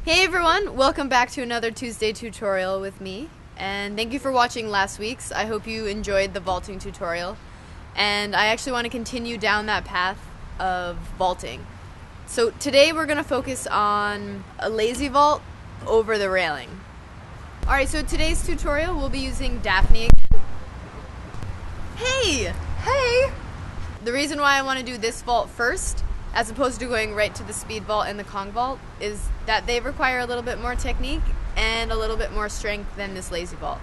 Hey everyone, welcome back to another Tuesday tutorial with me, and thank you for watching last week's. I hope you enjoyed the vaulting tutorial, and I actually want to continue down that path of vaulting. So today we're going to focus on a lazy vault over the railing. Alright, so today's tutorial we'll be using Daphne again. Hey! Hey! The reason why I want to do this vault first, as opposed to going right to the speed vault and the Kong vault, is that they require a little bit more technique and a little bit more strength than this lazy vault.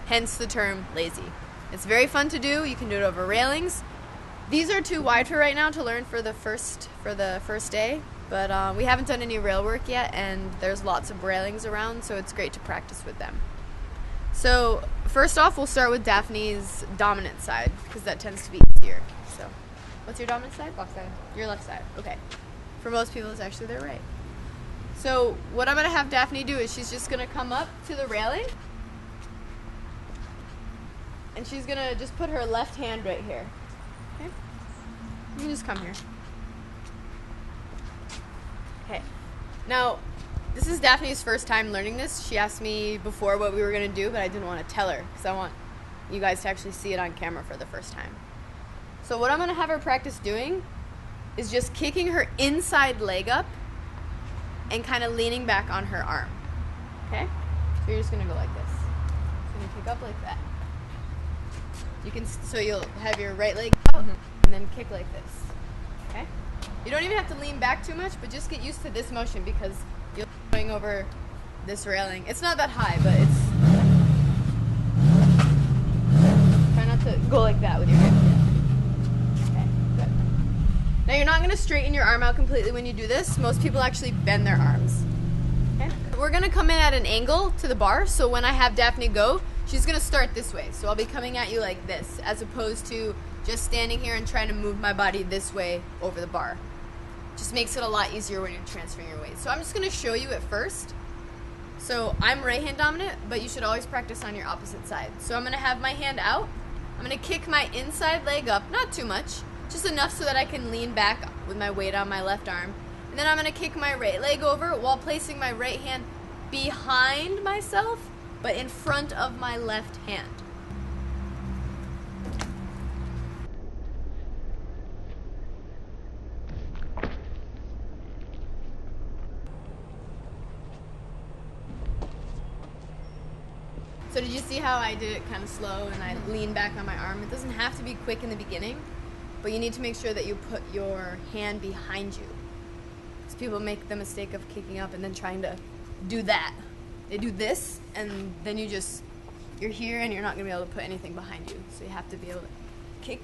Hence the term lazy. It's very fun to do. You can do it over railings. These are too wide for right now to learn for the first day, but we haven't done any rail work yet, and there's lots of railings around, so it's great to practice with them. So first off, we'll start with Daphne's dominant side, because that tends to be easier. So, what's your dominant side? Left side. Your left side. Okay. For most people, it's actually their right. So what I'm gonna have Daphne do is she's just gonna come up to the railing, and she's gonna just put her left hand right here. Okay. You can just come here. Okay. Now, this is Daphne's first time learning this. She asked me before what we were gonna do, but I didn't want to tell her because I want you guys to actually see it on camera for the first time. So what I'm going to have her practice doing is just kicking her inside leg up and kind of leaning back on her arm. Okay? So you're just going to go like this. So you kick up like that. You can, so you'll have your right leg out and then kick like this. Okay? You don't even have to lean back too much, but just get used to this motion because you'll be going over this railing. It's not that high, but it's... Try not to go like that with your hip. Now you're not going to straighten your arm out completely when you do this. Most people actually bend their arms. Okay? We're going to come in at an angle to the bar, so when I have Daphne go, she's going to start this way. So I'll be coming at you like this, as opposed to just standing here and trying to move my body this way over the bar. Just makes it a lot easier when you're transferring your weight. So I'm just going to show you at first. So I'm right hand dominant, but you should always practice on your opposite side. So I'm going to have my hand out. I'm going to kick my inside leg up, not too much. Just enough so that I can lean back with my weight on my left arm. And then I'm going to kick my right leg over while placing my right hand behind myself, but in front of my left hand. So did you see how I did it kind of slow and I leaned back on my arm? It doesn't have to be quick in the beginning, but you need to make sure that you put your hand behind you. Because people make the mistake of kicking up and then trying to do that. They do this, and then you're here and you're not going to be able to put anything behind you. So you have to be able to kick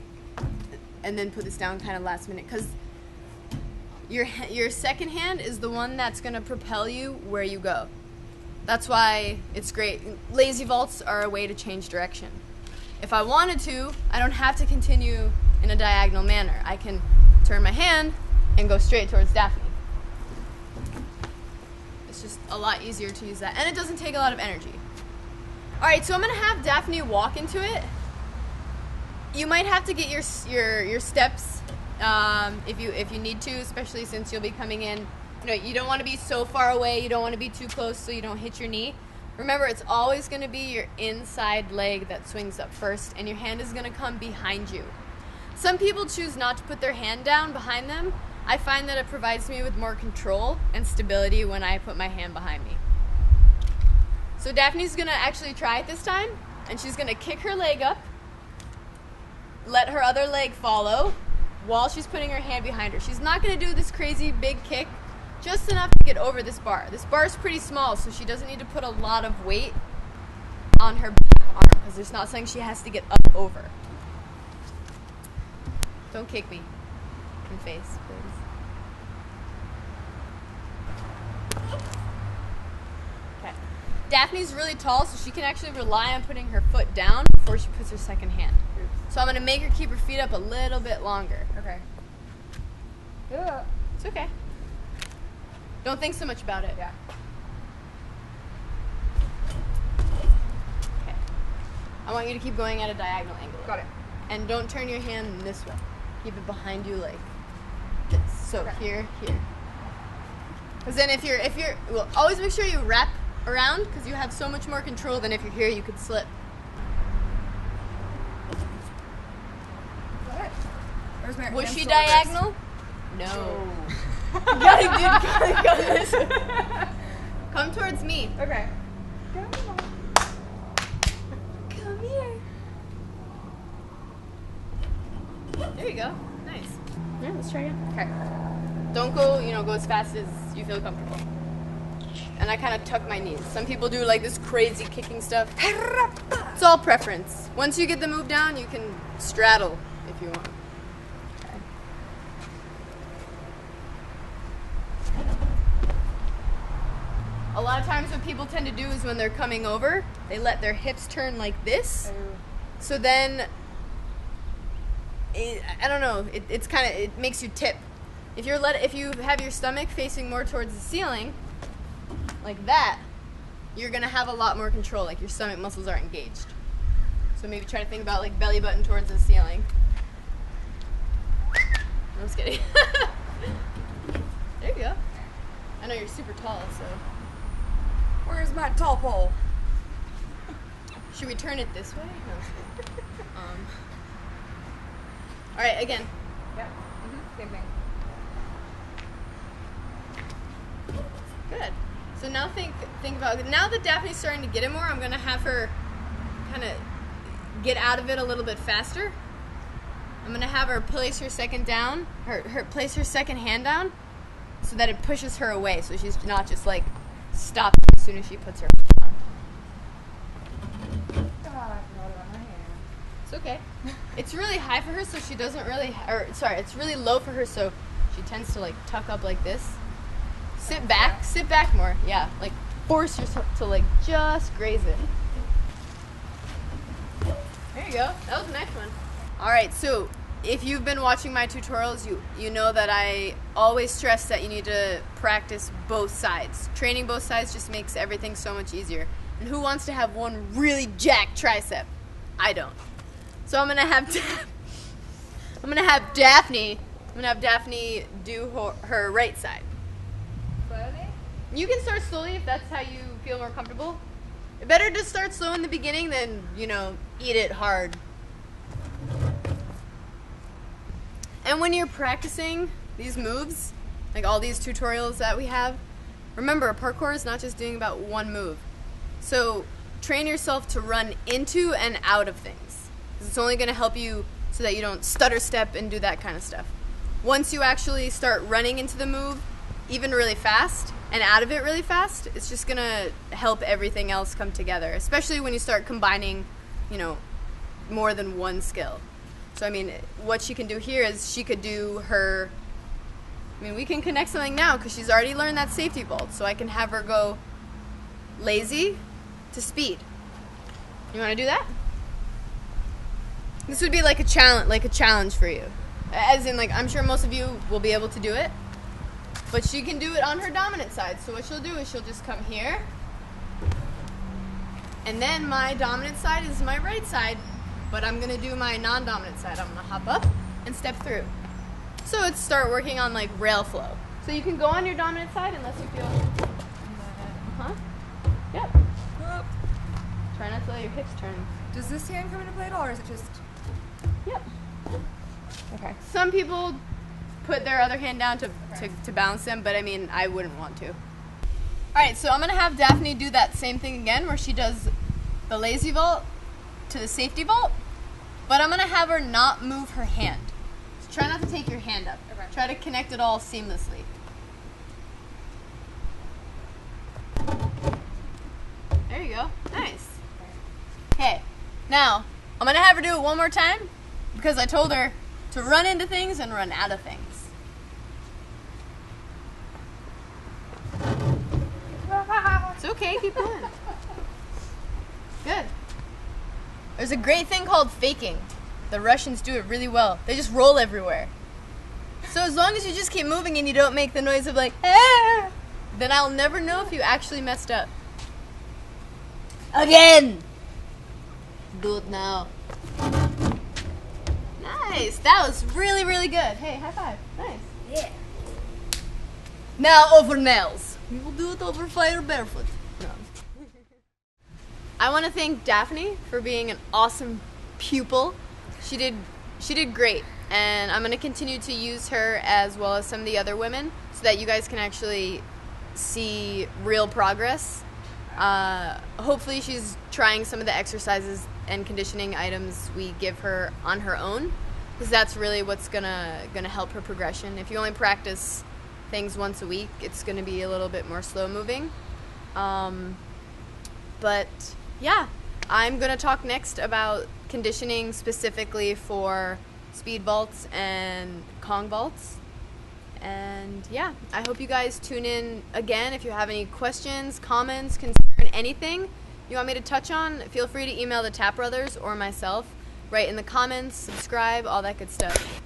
and then put this down kind of last minute. Because your second hand is the one that's going to propel you where you go. That's why it's great. Lazy vaults are a way to change direction. If I wanted to, I don't have to continue in a diagonal manner. I can turn my hand and go straight towards Daphne. It's just a lot easier to use that, and it doesn't take a lot of energy. Alright, so I'm going to have Daphne walk into it. You might have to get your steps if you need to, especially since you'll be coming in. You know, you don't want to be so far away, you don't want to be too close so you don't hit your knee. Remember, it's always going to be your inside leg that swings up first, and your hand is going to come behind you. Some people choose not to put their hand down behind them. I find that it provides me with more control and stability when I put my hand behind me. So Daphne's going to actually try it this time, and she's going to kick her leg up, let her other leg follow while she's putting her hand behind her. She's not going to do this crazy big kick, just enough to get over this bar. This bar is pretty small, so she doesn't need to put a lot of weight on her back arm, because it's not something she has to get up over. Don't kick me in the face, please. Okay. Daphne's really tall, so she can actually rely on putting her foot down before she puts her second hand. So I'm going to make her keep her feet up a little bit longer. Okay. Yeah. It's okay. Don't think so much about it. Yeah. Okay. I want you to keep going at a diagonal angle. Got it. And don't turn your hand this way. Keep it behind you like this. So Okay. here, here. Because then if you're, well, always make sure you wrap around because you have so much more control than if you're here, you could slip. Was she diagonal? No. You gotta go this way. Come towards me. Okay. Come here. There you go. Nice. Yeah, let's try again. Okay. Don't go, go as fast as you feel comfortable. And I kind of tuck my knees. Some people do like this crazy kicking stuff. It's all preference. Once you get the move down, you can straddle if you want. Okay. A lot of times what people tend to do is when they're coming over, they let their hips turn like this. So then, I don't know, it makes you tip. If you have your stomach facing more towards the ceiling, like that, you're gonna have a lot more control, like your stomach muscles are engaged. So maybe try to think about like belly button towards the ceiling. I'm just kidding. There you go. I know you're super tall, so. Where's my tall pole? Should we turn it this way? No. All right, again. Yep. Same thing. Good. So now think about it. Now that Daphne's starting to get it more, I'm gonna have her kind of get out of it a little bit faster. I'm gonna have her place her second down, place her second hand down, so that it pushes her away. So she's not just like stopping as soon as she puts her hand down. God, I forgot about my hand. It's okay. It's really high for her, so she doesn't really, it's really low for her, so she tends to like tuck up like this. Sit back more. Yeah, like force yourself to like just graze it. There you go. That was a nice one. All right, so if you've been watching my tutorials, you know that I always stress that you need to practice both sides. Training both sides just makes everything so much easier. And who wants to have one really jacked tricep? I don't. So I'm gonna have Daphne do her right side. Slowly? You can start slowly if that's how you feel more comfortable. Better to start slow in the beginning than, eat it hard. And when you're practicing these moves, like all these tutorials that we have, remember, parkour is not just doing about one move. So train yourself to run into and out of things. It's only going to help you so that you don't stutter step and do that kind of stuff. Once you actually start running into the move, even really fast, and out of it really fast, it's just going to help everything else come together, especially when you start combining, more than one skill. So, what she can do here is she could do her, we can connect something now because she's already learned that safety vault. So I can have her go lazy to speed. You want to do that? This would be like a challenge for you. As in, I'm sure most of you will be able to do it. But she can do it on her dominant side. So what she'll do is she'll just come here. And then my dominant side is my right side. But I'm going to do my non-dominant side. I'm going to hop up and step through. So let's start working on rail flow. So you can go on your dominant side unless you feel... Yep. Try not to let your hips turn. Does this hand come into play at all, or is it just... Yep. Okay. Some people put their other hand down to balance them, but I wouldn't want to. Alright, so I'm going to have Daphne do that same thing again where she does the lazy vault to the safety vault, but I'm going to have her not move her hand. So try not to take your hand up. Okay. Try to connect it all seamlessly. There you go. Nice. Okay, now I'm going to have her do it one more time because I told her to run into things and run out of things. It's okay, keep going. Good. There's a great thing called faking. The Russians do it really well. They just roll everywhere. So as long as you just keep moving and you don't make the noise of ah, then I'll never know if you actually messed up. Again! Do it now. Nice. That was really, really good. Hey, high five. Nice. Yeah. Now over nails. We will do it over fire barefoot. No. I want to thank Daphne for being an awesome pupil. She did great, and I'm going to continue to use her as well as some of the other women so that you guys can actually see real progress. Hopefully she's trying some of the exercises and conditioning items we give her on her own, because that's really what's gonna help her progression. If you only practice things once a week, it's gonna be a little bit more slow moving. But yeah, I'm gonna talk next about conditioning specifically for speed vaults and Kong vaults. And yeah, I hope you guys tune in again. If you have any questions, comments, concern, anything you want me to touch on, feel free to email the Tap Brothers or myself. Write in the comments, subscribe, all that good stuff.